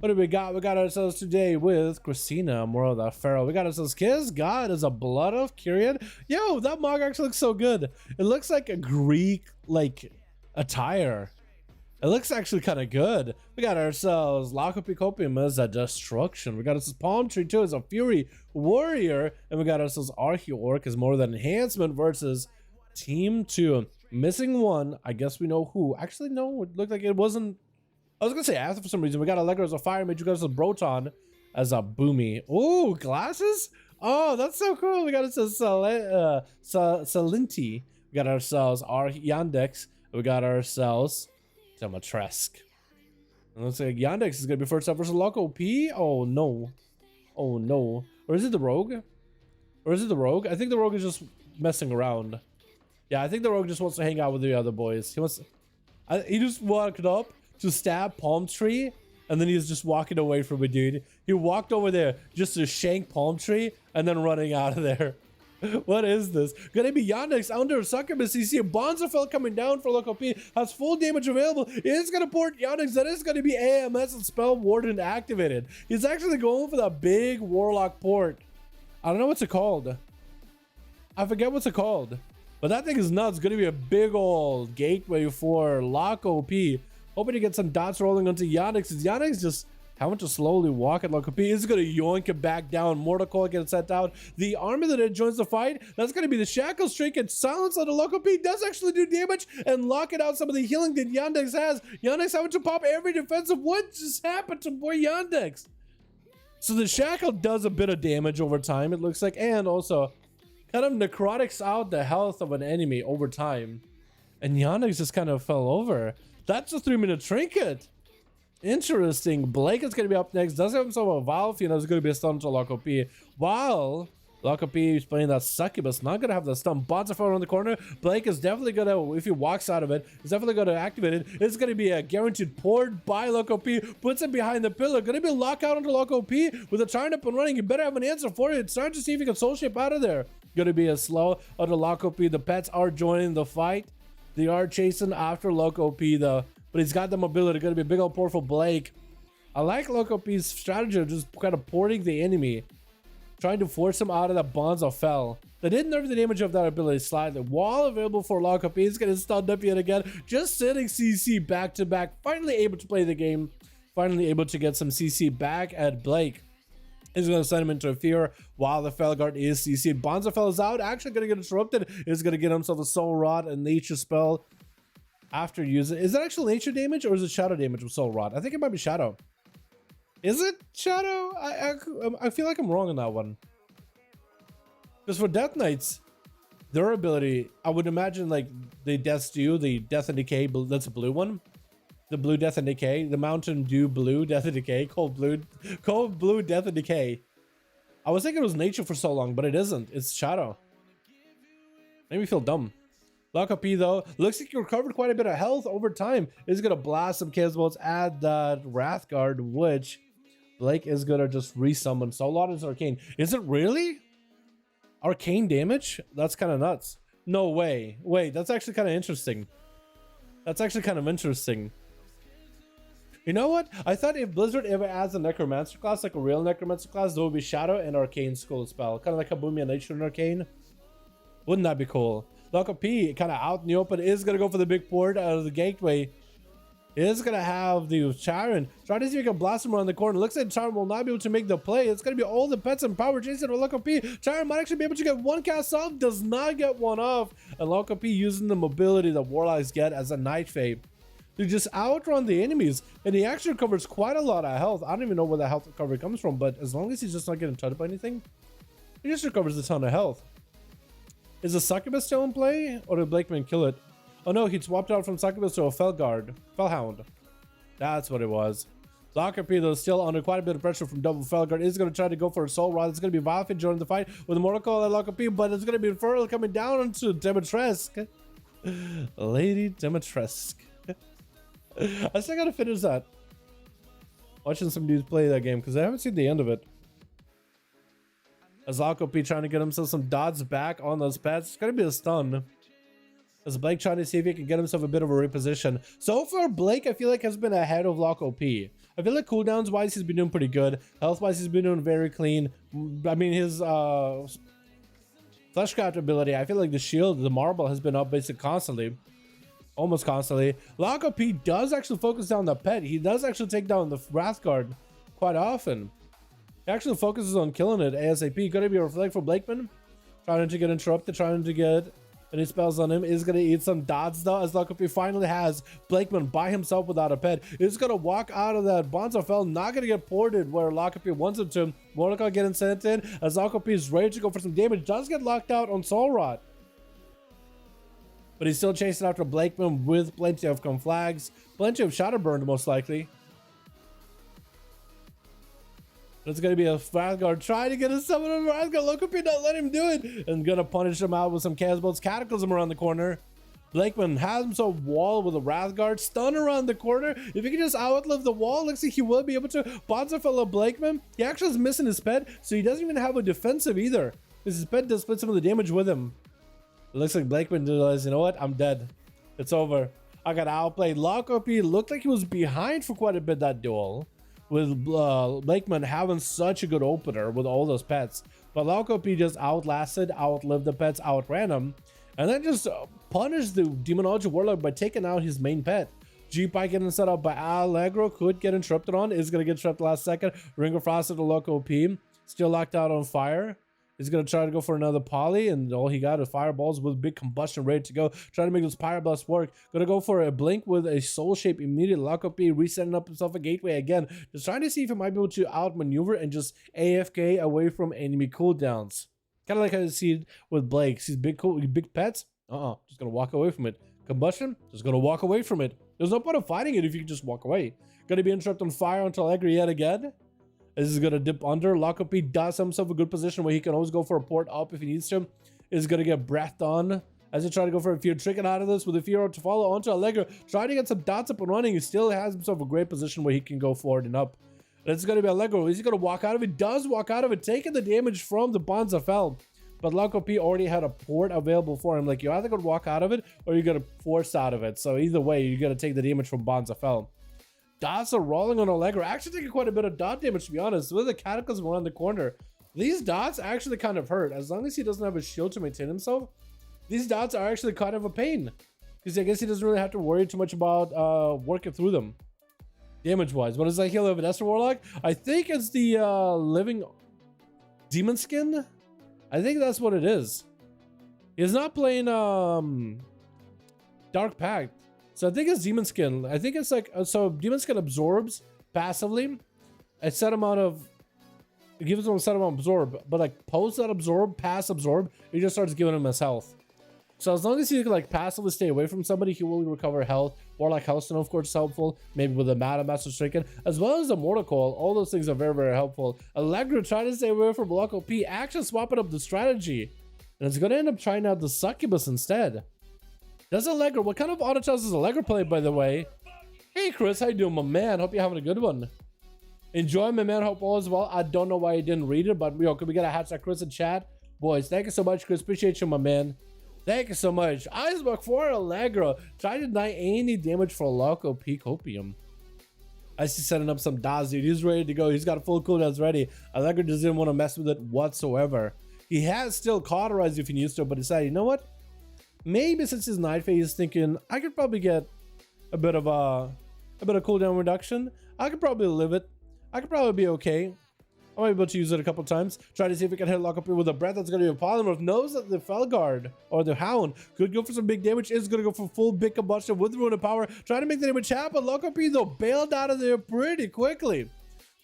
What do we got? We got ourselves today with Christina, more of the Pharaoh. We got ourselves Kiss. God is a blood of Kyrian. Yo, that mog actually looks so good. It looks like a Greek, like, attire. It looks actually kind of good. We got ourselves Lacopicopium as a destruction. We got ourselves Palm Tree 2 as a Fury Warrior. And we got ourselves Archeorc as more than enhancement versus Team 2. Missing one. I guess we know who. Actually, no, it looked like it wasn't. I was gonna say Aether for some reason. We got Allegra as a Fire Mage. We got ourselves Broton as a Boomy. Ooh, glasses? Oh, that's so cool. We got ourselves Salinti. We got ourselves Yandex. We got ourselves Demetresk. It looks like Yandex is gonna be first up versus Loco P. Oh no. Oh no. Or is it the Rogue? Or is it the Rogue? I think the Rogue is just messing around. Yeah, I think the Rogue just wants to hang out with the other boys. He just walked up to stab Palm Tree, and then he's just walking away from it, dude. He walked over there just to shank Palm Tree, and then running out of there. What is this? Gonna be Yandex under Succubus CC. Bonzafell coming down for Loco P. Has full damage available. It's gonna port Yandex. That is gonna be AMS and Spell Warden activated. He's actually going for that big Warlock port. I don't know what's it called. I forget what's it called. But that thing is nuts. It's gonna be a big old gateway for Loco P. Hoping to get some dots rolling onto Yandex. Yandex just having to slowly walk at Loco P. Is going to yoink it back down. Mortal Coil gets sent out. The army that joins the fight, that's going to be the Shackle Streak and Silence on the Loco P. Does actually do damage and locking out some of the healing that Yandex has. Yandex having to pop every defensive. What just happened to boy Yandex? So the Shackle does a bit of damage over time, it looks like, and also kind of necrotics out the health of an enemy over time. And Yandex just kind of fell over. That's a 3-minute trinket. Interesting. Blake is going to be up next. Does have himself a Valve. You know, it's going to be a stun to Loco P. While Loco P is playing that Succubus, not going to have the stun. Bonzafell around the corner. Blake is definitely going to, if he walks out of it, he's definitely going to activate it. It's going to be a guaranteed port by Loco P. Puts it behind the pillar. Going to be lockout onto Loco P with a turn up and running. You better have an answer for it. It's time to see if you can soul shape out of there. Going to be a slow onto Loco P. The pets are joining the fight. They are chasing after Loco P though, but he's got the mobility. Going to be a big old port for Blake. I like Loco P's strategy of just kind of porting the enemy, trying to force him out of the Bonzafell. They did nerf the damage of that ability slightly. Wall available for Loco P. He's getting stunned up yet again. Just sitting CC back to back. Finally able to play the game. Finally able to get some CC back at Blake. He's going to send him into a fear while the Felguard is CC'd. Bonzafell is out. Actually going to get interrupted. He's going to get himself a Soul Rod and Nature Spell after using it. Is that actual Nature damage or is it Shadow damage with Soul Rod? I think it might be Shadow. Is it Shadow? I feel like I'm wrong on that one. Because for Death Knights, their ability, I would imagine like the Death Dew, the Death and Decay, that's a blue one. The blue Death and Decay, the Mountain Dew blue Death and Decay, cold blue Death and Decay. I was thinking it was Nature for so long, but it isn't. It's Shadow. Made me feel dumb. Loco P though, looks like he recovered quite a bit of health over time. He's gonna blast some Kisbolts at that Wrathguard, which Blake is gonna just resummon. So a lot is Arcane. Is it really? Arcane damage? That's kind of nuts. No way. Wait, that's actually kind of interesting. That's actually kind of interesting. You know what? I thought if Blizzard ever adds a Necromancer class, like a real Necromancer class, there would be Shadow and Arcane School spell. Kind of like Kabumi and Nature and Arcane. Wouldn't that be cool? Loco P, kind of out in the open, is going to go for the big port out of the gateway. Is going to have the Charon. Try to see if you can blast him around the corner. Looks like Charon will not be able to make the play. It's going to be all the pets and power chasing with Loco P. Charon might actually be able to get one cast off. Does not get one off. And Loco P using the mobility that Warlocks get as a Night Fae to just outrun the enemies, and he actually recovers quite a lot of health. I don't even know where that health recovery comes from, but as long as he's just not getting touched by anything, he just recovers a ton of health. Is the Succubus still in play, or did Blakeman kill it? Oh no, he swapped out from Succubus to a Fellhound. That's what it was. Loco P though still under quite a bit of pressure from double Felguard. Is going to try to go for a Soul Rod. It's going to be Valfin joining the fight with a Mortal Coil at Loco P, but it's going to be Infernal coming down onto Demetresk. Lady Demetresk. I still gotta finish that. Watching some dudes play that game because I haven't seen the end of it. As Loco P trying to get himself some dots back on those pets. It's gonna be a stun. As Blake trying to see if he can get himself a bit of a reposition. So far, Blake I feel like has been ahead of Loco P. I feel like cooldowns wise, he's been doing pretty good. Health wise, he's been doing very clean. I mean, his Fleshcraft ability, I feel like the shield, the marble has been up basically constantly. Almost constantly. Lock P does actually focus down the pet. He does actually take down the Wrathguard quite often. He actually focuses on killing it ASAP. Gonna be a reflect for Blakeman. Trying to get interrupted, trying to get any spells on him. Is gonna eat some dots though, as Lock P finally has Blakeman by himself without a pet. Is gonna walk out of that. Bonzo fell, not gonna get ported where Lock P wants him to. Warlock getting sent in as Lock P is ready to go for some damage. Does get locked out on Soul Rot. But he's still chasing after Blakeman with plenty of conflags, plenty of Shadowburn most likely. It's going to be a Wrathguard trying to get a summon on Wrathguard. Look up here, not let him do it. And going to punish him out with some Chaos Bolts. Cataclysm around the corner. Blakeman has himself wall with a Wrathguard. Stun around the corner. If he can just outlive the wall, looks like he will be able to. Bonzafella Blakeman. He actually is missing his pet, so he doesn't even have a defensive either. Because his pet does split some of the damage with him. It looks like Blakeman realized, you know what? I'm dead. It's over. I got outplayed. Lock Up looked like he was behind for quite a bit that duel. With Blakeman having such a good opener with all those pets. But Lock Up just outlasted, outlived the pets, outran him. And then just punished the Demonology Warlock by taking out his main pet. G-Pike getting set up by Allegro. Could get interrupted on. Is going to get trapped last second. Ring of Frost to the Lock Up. Still locked out on fire. He's going to try to go for another poly, and all he got is fireballs with big combustion ready to go. Trying to make those Pyroblast work. Going to go for a blink with a soul shape immediate. Lock Up, resetting up himself a gateway again. Just trying to see if he might be able to outmaneuver and just AFK away from enemy cooldowns. Kind of like how you see it with Blake. Sees big pets. Just going to walk away from it. Combustion. Just going to walk away from it. There's no point of fighting it if you can just walk away. Going to be interrupted on fire until Allegri yet again. This is going to dip under. Lock Up does himself a good position where he can always go for a port up if he needs to. Is going to get breathed on as he tries to go for a fear. Tricking out of this with a fear to follow onto Allegro. Trying to get some dots up and running. He still has himself a great position where he can go forward and up. And it's going to be Allegro. Is he going to walk out of it? Does walk out of it. Taking the damage from the Bonza Fell. But Lock Up already had a port available for him. Like, you're either going to walk out of it or you're going to force out of it. So either way, you're going to take the damage from Bonza Fell. Dots are rolling on Allegro. Actually taking quite a bit of dot damage, to be honest. With the Cataclysm around the corner, these dots actually kind of hurt. As long as he doesn't have a shield to maintain himself, these dots are actually kind of a pain. Because I guess he doesn't really have to worry too much about working through them. Damage-wise. What is that heal of a Destro Warlock? I think it's the Living Demon Skin. I think that's what it is. He's not playing Dark Pact. So I think it's Demon Skin. I think it's like, so Demon Skin absorbs passively a set amount of, it gives him a set amount of absorb, but like post that absorb, pass absorb, it just starts giving him his health. So as long as he can like passively stay away from somebody, he will recover health. Warlock Hellstone, of course, is helpful. Maybe with a Madam Master Stricken, as well as the Mortal Coil. All those things are very, very helpful. Allegro trying to stay away from Lock Up, actually swapping up the strategy. And it's going to end up trying out the Succubus instead. Does Allegro, what kind of auto chess does Allegro play, by the way? Hey Chris, how you doing, my man? Hope you're having a good one. Enjoy, my man. Hope all is well. I don't know why you didn't read it, but yo, could we get a hashtag Chris in chat? Boys, thank you so much, Chris. Appreciate you, my man. Thank you so much. Iceberg for Allegro. Try to deny any damage for Loco Peak Opium. I see setting up some dots, dude. He's ready to go. He's got a full cooldowns ready. Allegro doesn't want to mess with it whatsoever. He has still cauterized if he needs to, but decided, you know what? Maybe since his night phase, he's thinking I could probably get a bit of cooldown reduction. I could probably live it. I could probably be okay. I might be able to use it a couple times. Try to see if we can hit Lock Up with a breath. That's going to be a polymorph. Knows that the Felguard or the Hound could go for some big damage. Is going to go for full big combustion with Rune of Power. Trying to make the damage happen. Lock Up though bailed out of there pretty quickly.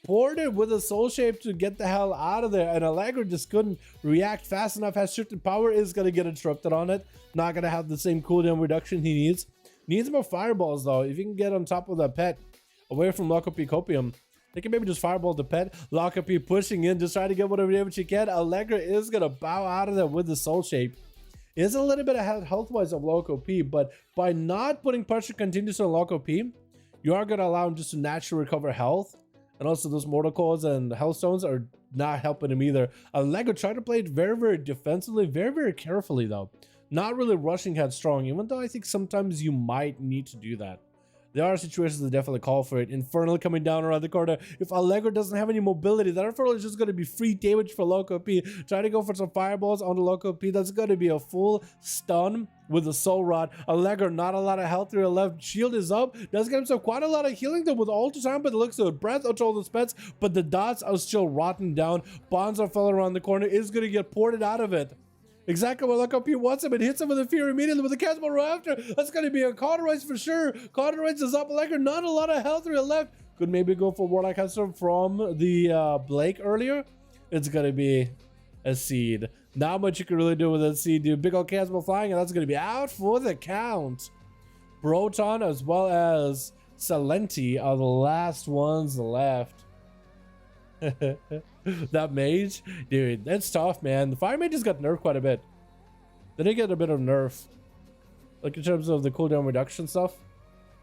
Ported with a soul shape to get the hell out of there, and Allegro just couldn't react fast enough. Has shifted power, is going to get interrupted on it. Not going to have the same cooldown reduction he needs. Needs more fireballs though. If you can get on top of that pet away from Lock Up Copium, they can maybe just fireball the pet. Lock Up pushing in, just trying to get whatever damage you can. Allegro is going to bow out of there with the soul shape. Is a little bit ahead health wise of Lock Up, but by not putting pressure continuously on Lock Up, you are going to allow him just to naturally recover health. And also those Mortal Coils and Hellstones are not helping him either. Allegro tried to play it very, very defensively, very, very carefully though. Not really rushing headstrong, even though I think sometimes you might need to do that. There are situations that definitely call for it. Infernal coming down around the corner. If Allegro doesn't have any mobility, that Infernal is just going to be free damage for Loco P. Try to go for some fireballs on the Loco P. That's going to be a full stun with the Soul Rod. Allegro, not a lot of health here left. Shield is up. Does get himself quite a lot of healing though with Ultra Time, but it looks good. Breath out all the spets, but the dots are still rotting down. Bonzo fell around the corner. Is going to get ported out of it. Exactly what Loco P wants him. It hits him with a fear immediately with the Castle right after. That's going to be a Cauterize for sure. Cauterize is up. Allegro, not a lot of health here left. Could maybe go for Warlock Hester from the Blake earlier. It's going to be a seed. Not much you can really do with that seed, dude. Big old Castle flying, and that's going to be out for the count. Broton as well as Salenti are the last ones left. That mage, dude, that's tough, man. The fire mages got nerfed quite a bit. They did get a bit of nerf, like in terms of the cooldown reduction stuff.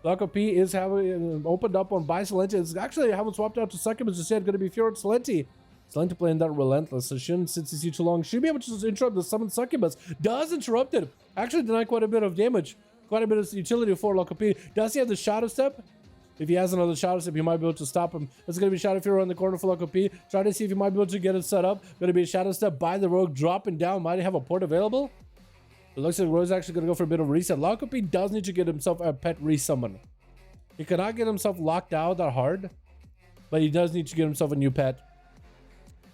Loco P is having opened up on by Salenti. It's actually haven't swapped out to Succubus. Just said going to be Fjord Salenti. Salenti playing that relentless, so shouldn't sit CC too long. Should be able to just interrupt the summon Succubus. Does interrupt it. Actually denied quite a bit of damage, quite a bit of utility for Loco P. Does he have the Shadow Step? If he has another Shadow Step, you might be able to stop him. There's going to be Shadow Fury around the corner for Loco P. Try to see if you might be able to get it set up. Going to be a Shadow Step by the Rogue, dropping down. Might have a port available. It looks like Rogue's actually going to go for a bit of a reset. Loco P does need to get himself a pet resummon. He cannot get himself locked out that hard, but he does need to get himself a new pet.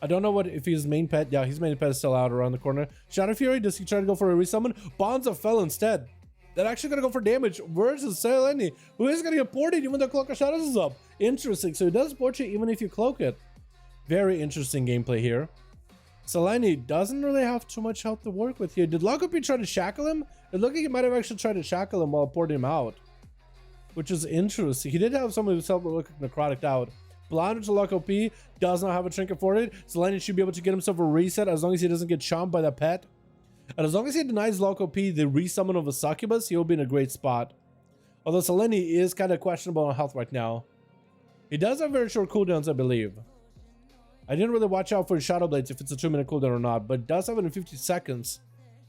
I don't know what if his main pet. Yeah, his main pet is still out around the corner. Shadow Fury, does he try to go for a resummon? Bonza fell instead. They're actually going to go for damage versus Seleni, who is going to get ported even though Cloak of Shadows is up. Interesting. So it does port you even if you cloak it. Very interesting gameplay here. Seleni doesn't really have too much health to work with here. Did Loco P try to shackle him? It looked like he might have actually tried to shackle him while porting him out, which is interesting. He did have some of himself look necrotic out. Blind to Loco P, does not have a trinket for it. Seleni should be able to get himself a reset as long as he doesn't get chomped by the pet. And as long as he denies Loco P the resummon of a Succubus, he'll be in a great spot. Although Seleni is kind of questionable on health right now. He does have very short cooldowns, I believe. I didn't really watch out for his Shadow Blades if it's a 2-minute cooldown or not, but it does have it in 50 seconds.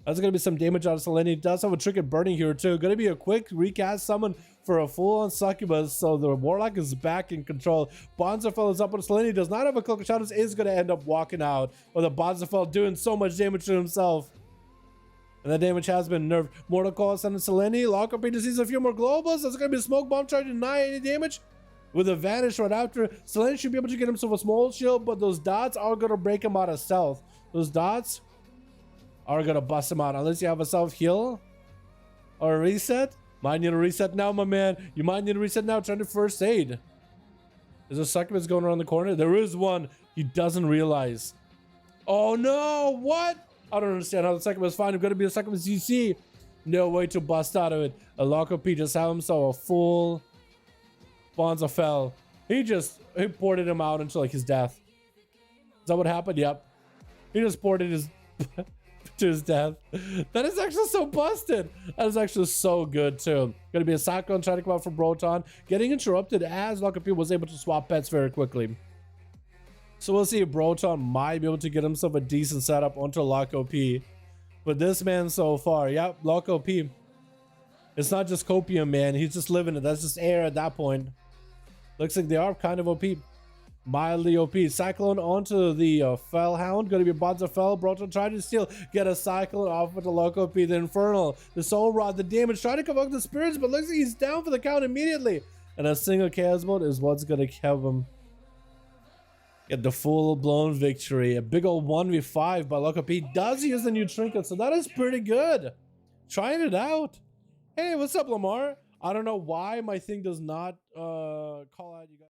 That's going to be some damage out of Seleni. It does have a trinket burning here too. Going to be a quick recast summon for a full-on Succubus, so the Warlock is back in control. Bonzafel is up, but Seleni does not have a Cloak of Shadows, is going to end up walking out, with the Bonzafel doing so much damage to himself. And that damage has been nerfed. Mortal Coil sending Seleni. Loco P sees a few more globals. That's going to be a smoke bomb trying to deny any damage. With a vanish right after, Seleni should be able to get himself a small shield, but those dots are going to break him out of stealth. Those dots are going to bust him out unless you have a self-heal or a reset. Might need a reset now, my man. You might need a reset now. Trying to first aid. Is there Succubus going around the corner? There is one. He doesn't realize. Oh no, what? I don't understand how the Succubus find him. Going to be a Succubus CC. No way to bust out of it. A Loco P just had himself a full Bonza fell. He ported him out until like his death. Is that what happened? Yep. He just ported his to his death. That is actually so busted. That is actually so good too. Gonna be a Cyclone trying to come out from Broton. Getting interrupted as Loco P was able to swap pets very quickly. So we'll see if Broton might be able to get himself a decent setup onto Loco P. But this man so far, yep, Loco P. It's not just copium, man. He's just living it. That's just air at that point. Looks like they are kind of OP. Mildly OP. Cyclone onto the Fellhound. Going to be Bonza Fell. Broton trying to still get a Cyclone off with the Loco P. The Infernal. The Soul Rod. The damage. Trying to convoke the Spirits, but looks like he's down for the count immediately. And a single Chaos Mode is what's going to have him get the full-blown victory. A big old 1v5 by Loco P. Does use the new trinket, so that is pretty good. Trying it out. Hey, what's up, Lamar? I don't know why my thing does not call out you guys.